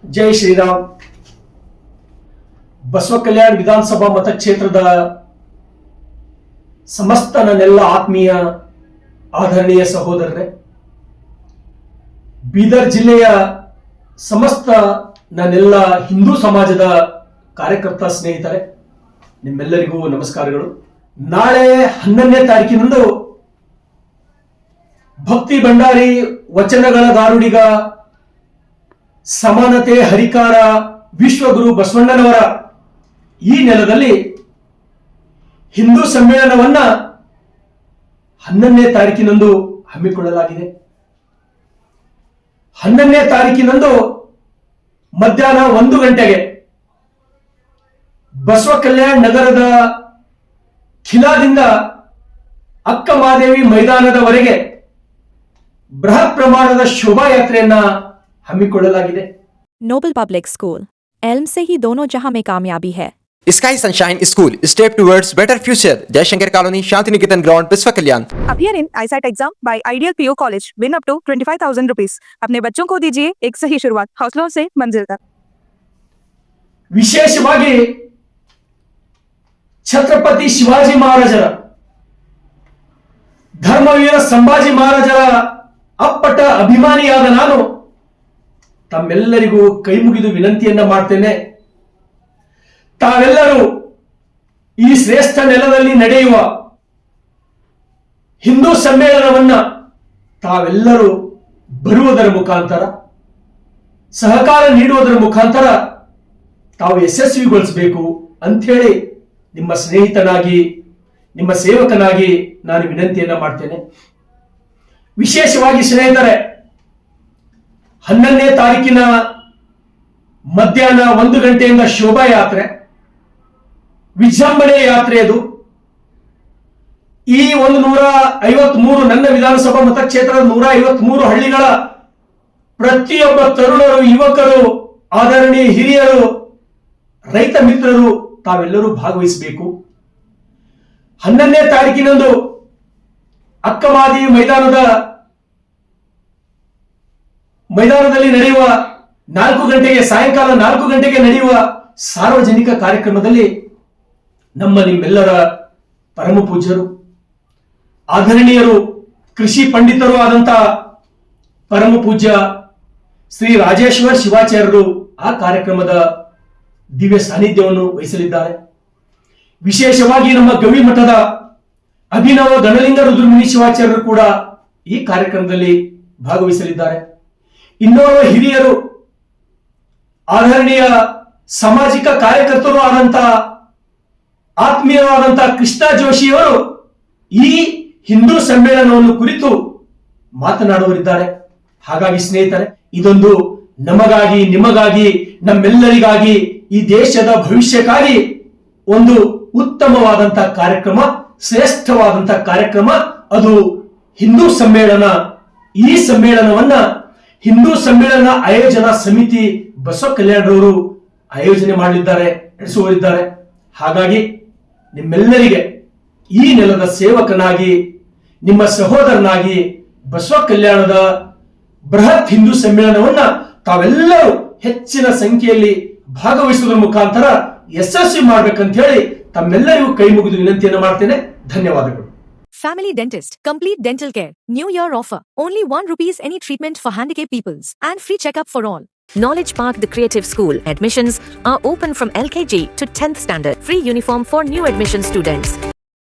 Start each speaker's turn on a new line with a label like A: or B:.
A: ಜೈ ಶ್ರೀರಾಮ್. ಬಸವ ಕಲ್ಯಾಣ ವಿಧಾನಸಭಾ ಮತಕ್ಷೇತ್ರದ ಸಮಸ್ತ ನನ್ನೆಲ್ಲ ಆತ್ಮೀಯ ಆದರಣೀಯ ಸಹೋದರರೇ, ಬೀದರ್ ಜಿಲ್ಲೆಯ ಸಮಸ್ತ ನನ್ನೆಲ್ಲ ಹಿಂದೂ ಸಮಾಜದ ಕಾರ್ಯಕರ್ತ ಸ್ನೇಹಿತರೆ, ನಿಮ್ಮೆಲ್ಲರಿಗೂ ನಮಸ್ಕಾರಗಳು. ನಾಳೆ 11ನೇ ತಾರೀಕಿನಂದು ಭಕ್ತಿ ಭಂಡಾರಿ, ವಚನಗಳ ಗಾರುಡಿಗ, ಸಮಾನತೆ ಹರಿಕಾರ ವಿಶ್ವಗುರು ಬಸವಣ್ಣನವರ ಈ ನೆಲದಲ್ಲಿ ಹಿಂದೂ ಸಮ್ಮೇಳನವನ್ನ 11ನೇ ತಾರೀಕಿನಂದು ಹಮ್ಮಿಕೊಳ್ಳಲಾಗಿದೆ. 11ನೇ ತಾರೀಕಿನಂದು ಮಧ್ಯಾಹ್ನ 1 ಗಂಟೆಗೆ ಬಸವ ಕಲ್ಯಾಣ ನಗರದ ಖಿಲಾದಿಂದ ಅಕ್ಕ ಮಹಾದೇವಿ ಮೈದಾನದವರೆಗೆ ಬೃಹತ್ ಪ್ರಮಾಣದ ಶೋಭಾಯಾತ್ರೆಯನ್ನ ಹಮ್ಮಿಕೊಳ್ಳಲಾಗಿದೆ.
B: नोबल पब्लिक स्कूल एल्म से ही दोनों जहां में कामयाबी है.
C: Sky sunshine school step towards better future. Jaishankar colony, Shanti Niketan ground, Biswa Kalyan.
D: Appear in ISAT exam by Ideal PO College. Win up to 25,000 rupees. अपने बच्चों को दीजिए एक सही शुरुआत. हौसलों से मंजिल तक.
A: ವಿಶೇಷವಾಗಿ ಛತ್ರಪತಿ ಶಿವಾಜಿ ಮಹಾರಾಜರ, ಧರ್ಮವೀರ ಸಂಭಾಜಿ ಮಹಾರಾಜರ ಅಪ್ಪಟ ಅಭಿಮಾನಿಯಾದ ನಾನು ತಮ್ಮೆಲ್ಲರಿಗೂ ಕೈ ಮುಗಿದು ವಿನಂತಿಯನ್ನ ಮಾಡ್ತೇನೆ. ತಾವೆಲ್ಲರೂ ಈ ಶ್ರೇಷ್ಠ ನೆಲದಲ್ಲಿ ನಡೆಯುವ ಹಿಂದೂ ಸಮ್ಮೇಳನವನ್ನ ತಾವೆಲ್ಲರೂ ಬರುವುದರ ಮುಖಾಂತರ, ಸಹಕಾರ ನೀಡುವುದರ ಮುಖಾಂತರ ತಾವು ಯಶಸ್ವಿಗೊಳಿಸಬೇಕು ಅಂಥೇಳಿ ನಿಮ್ಮ ಸ್ನೇಹಿತನಾಗಿ, ನಿಮ್ಮ ಸೇವಕನಾಗಿ ನಾನು ವಿನಂತಿಯನ್ನ ಮಾಡ್ತೇನೆ. ವಿಶೇಷವಾಗಿ ಸ್ನೇಹಿತರೆ, 11ನೇ ತಾರೀಕಿನ ಮಧ್ಯಾಹ್ನ 1 ಗಂಟೆಯಿಂದ ಶೋಭಾಯಾತ್ರೆ, ವಿಜೃಂಭಣೆ ಯಾತ್ರೆ. ಅದು ಈ 153 ನನ್ನ ವಿಧಾನಸಭಾ ಮತಕ್ಷೇತ್ರದ 153 ಹಳ್ಳಿಗಳ ಪ್ರತಿಯೊಬ್ಬ ತರುಣರು, ಯುವಕರು, ಆದರಣೀಯ ಹಿರಿಯರು, ರೈತ ಮಿತ್ರರು ತಾವೆಲ್ಲರೂ ಭಾಗವಹಿಸಬೇಕು. 11ನೇ ತಾರೀಕಿನಂದು ಅಕ್ಕಮಾದಿ ಮೈದಾನದಲ್ಲಿ ನಡೆಯುವ 4 ಗಂಟೆಗೆ, ಸಾಯಂಕಾಲ 4 ಗಂಟೆಗೆ ನಡೆಯುವ ಸಾರ್ವಜನಿಕ ಕಾರ್ಯಕ್ರಮದಲ್ಲಿ ನಿಮ್ಮೆಲ್ಲರ ಪರಮ ಪೂಜ್ಯರು, ಆದರಣೀಯರು, ಕೃಷಿ ಪಂಡಿತರು ಆದಂತಹ ಪರಮ ಪೂಜ್ಯ ಶ್ರೀ ರಾಜೇಶ್ವರ ಶಿವಾಚಾರ್ಯರು ಆ ಕಾರ್ಯಕ್ರಮದ ದಿವ್ಯ ಸಾನ್ನಿಧ್ಯವನ್ನು ವಹಿಸಲಿದ್ದಾರೆ. ವಿಶೇಷವಾಗಿ ನಮ್ಮ ಗವಿ ಮಠದ ಅಭಿನವ ಗಣಲಿಂಗ ರುದ್ರಮುನಿ ಶಿವಾಚಾರ್ಯರು ಕೂಡ ಈ ಕಾರ್ಯಕ್ರಮದಲ್ಲಿ ಭಾಗವಹಿಸಲಿದ್ದಾರೆ. ಇನ್ನೋರ್ವ ಹಿರಿಯರು, ಆದರಣೀಯ ಸಾಮಾಜಿಕ ಕಾರ್ಯಕರ್ತರು ಆದಂತಹ ಆತ್ಮೀಯರಾದಂತಹ ಕೃಷ್ಣ ಜೋಶಿಯವರು ಈ ಹಿಂದೂ ಸಮ್ಮೇಳನವನ್ನು ಕುರಿತು ಮಾತನಾಡುವರಿದ್ದಾರೆ. ಹಾಗಾಗಿ ಸ್ನೇಹಿತರೆ, ಇದೊಂದು ನಮಗಾಗಿ, ನಿಮಗಾಗಿ, ನಮ್ಮೆಲ್ಲರಿಗಾಗಿ, ಈ ದೇಶದ ಭವಿಷ್ಯಕ್ಕಾಗಿ ಒಂದು ಉತ್ತಮವಾದಂತಹ ಕಾರ್ಯಕ್ರಮ, ಶ್ರೇಷ್ಠವಾದಂತಹ ಕಾರ್ಯಕ್ರಮ. ಅದು ಹಿಂದೂ ಸಮ್ಮೇಳನ. ಈ ಸಮ್ಮೇಳನವನ್ನ ಹಿಂದೂ ಸಮ್ಮೇಳನ ಆಯೋಜನಾ ಸಮಿತಿ ಬಸವ ಕಲ್ಯಾಣರವರು ಆಯೋಜನೆ ಮಾಡಲಿದ್ದಾರೆ, ನಡೆಸುವರಿದ್ದಾರೆ. ಹಾಗಾಗಿ ನಿಮ್ಮೆಲ್ಲರಿಗೆ ಈ ನೆಲದ ಸೇವಕನಾಗಿ, ನಿಮ್ಮ ಸಹೋದರನಾಗಿ ಬಸವ ಕಲ್ಯಾಣದ ಬೃಹತ್ ಹಿಂದೂ ಸಮ್ಮೇಳನವನ್ನ ತಾವೆಲ್ಲರೂ ಹೆಚ್ಚಿನ ಸಂಖ್ಯೆಯಲ್ಲಿ ಭಾಗವಹಿಸುವುದರ ಮುಖಾಂತರ ಯಶಸ್ವಿ ಮಾಡ್ಬೇಕಂತ ಹೇಳಿ ತಮ್ಮೆಲ್ಲರಿಗೂ ಕೈ ಮುಗಿದು ವಿನಂತಿಯನ್ನು ಮಾಡ್ತೇನೆ. ಧನ್ಯವಾದಗಳು.
B: Family Dentist, complete dental care. New year offer. Only 1 rupees any treatment for handicapped peoples and free checkup for all. Knowledge Park The Creative School. Admissions are open from LKG to 10th standard. Free uniform for new admission students.